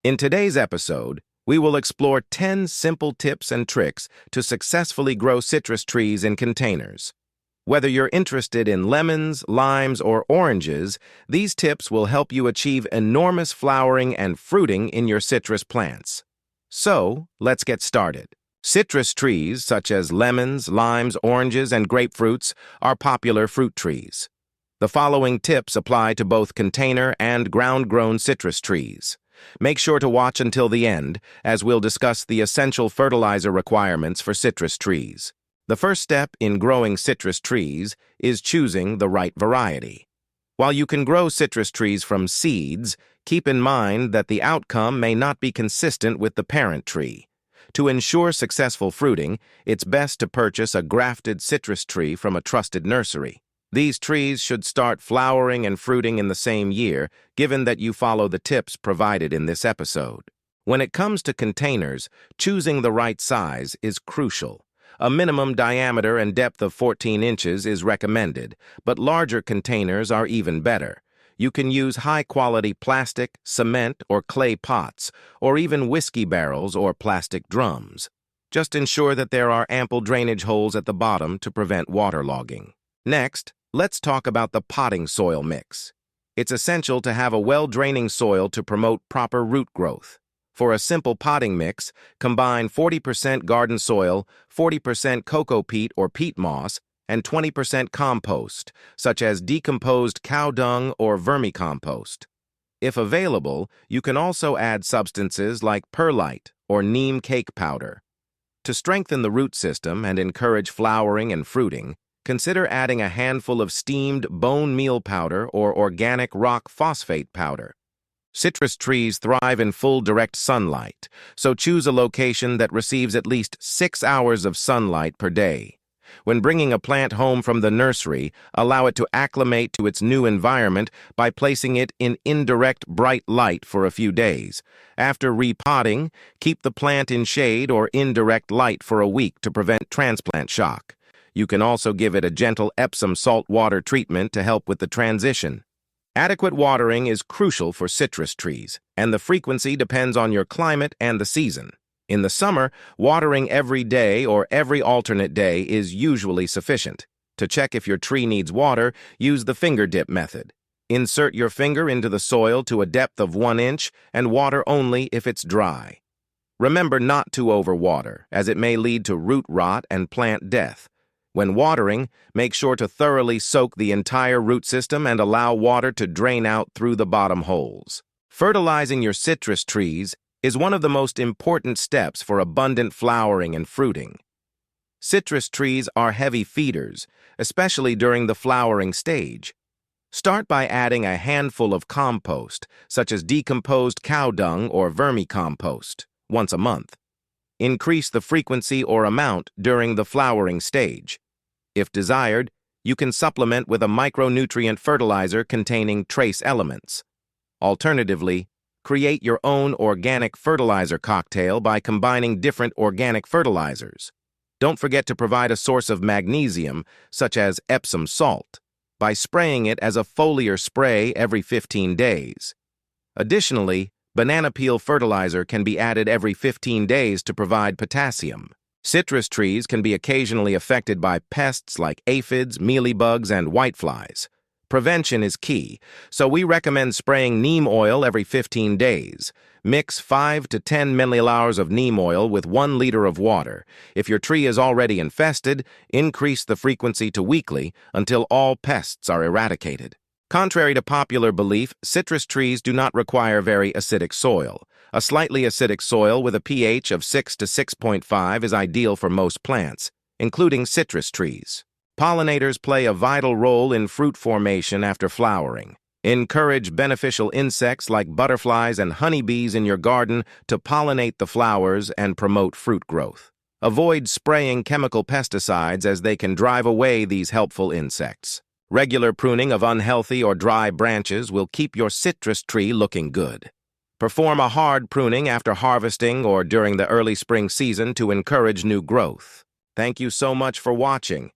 In today's episode, we will explore 10 simple tips and tricks to successfully grow citrus trees in containers. Whether you're interested in lemons, limes, or oranges, these tips will help you achieve enormous flowering and fruiting in your citrus plants. So, let's get started. Citrus trees, such as lemons, limes, oranges, and grapefruits, are popular fruit trees. The following tips apply to both container and ground-grown citrus trees. Make sure to watch until the end, as we'll discuss the essential fertilizer requirements for citrus trees. The first step in growing citrus trees is choosing the right variety. While you can grow citrus trees from seeds, keep in mind that the outcome may not be consistent with the parent tree. To ensure successful fruiting, it's best to purchase a grafted citrus tree from a trusted nursery. These trees should start flowering and fruiting in the same year, given that you follow the tips provided in this episode. When it comes to containers, choosing the right size is crucial. A minimum diameter and depth of 14 inches is recommended, but larger containers are even better. You can use high-quality plastic, cement, or clay pots, or even whiskey barrels or plastic drums. Just ensure that there are ample drainage holes at the bottom to prevent waterlogging. Next, let's talk about the potting soil mix. It's essential to have a well-draining soil to promote proper root growth. For a simple potting mix, combine 40% garden soil, 40% coco peat or peat moss, and 20% compost, such as decomposed cow dung or vermicompost. If available, you can also add substances like perlite or neem cake powder. To strengthen the root system and encourage flowering and fruiting, consider adding a handful of steamed bone meal powder or organic rock phosphate powder. Citrus trees thrive in full direct sunlight, so choose a location that receives at least 6 hours of sunlight per day. When bringing a plant home from the nursery, allow it to acclimate to its new environment by placing it in indirect bright light for a few days. After repotting, keep the plant in shade or indirect light for a week to prevent transplant shock. You can also give it a gentle Epsom salt water treatment to help with the transition. Adequate watering is crucial for citrus trees, and the frequency depends on your climate and the season. In the summer, watering every day or every alternate day is usually sufficient. To check if your tree needs water, use the finger dip method. Insert your finger into the soil to a depth of 1 inch and water only if it's dry. Remember not to overwater, as it may lead to root rot and plant death. When watering, make sure to thoroughly soak the entire root system and allow water to drain out through the bottom holes. Fertilizing your citrus trees is one of the most important steps for abundant flowering and fruiting. Citrus trees are heavy feeders, especially during the flowering stage. Start by adding a handful of compost, such as decomposed cow dung or vermicompost, once a month. Increase the frequency or amount during the flowering stage. If desired, you can supplement with a micronutrient fertilizer containing trace elements. Alternatively, create your own organic fertilizer cocktail by combining different organic fertilizers. Don't forget to provide a source of magnesium, such as Epsom salt, by spraying it as a foliar spray every 15 days. Additionally, banana peel fertilizer can be added every 15 days to provide potassium. Citrus trees can be occasionally affected by pests like aphids, mealybugs, and whiteflies. Prevention is key, so we recommend spraying neem oil every 15 days. Mix 5 to 10 milliliters of neem oil with 1 liter of water. If your tree is already infested, increase the frequency to weekly until all pests are eradicated. Contrary to popular belief, citrus trees do not require very acidic soil. A slightly acidic soil with a pH of 6 to 6.5 is ideal for most plants, including citrus trees. Pollinators play a vital role in fruit formation after flowering. Encourage beneficial insects like butterflies and honeybees in your garden to pollinate the flowers and promote fruit growth. Avoid spraying chemical pesticides as they can drive away these helpful insects. Regular pruning of unhealthy or dry branches will keep your citrus tree looking good. Perform a hard pruning after harvesting or during the early spring season to encourage new growth. Thank you so much for watching.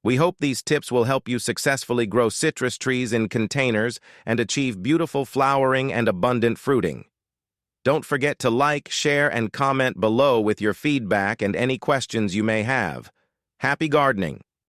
We hope these tips will help you successfully grow citrus trees in containers and achieve beautiful flowering and abundant fruiting. Don't forget to like, share, and comment below with your feedback and any questions you may have. Happy gardening!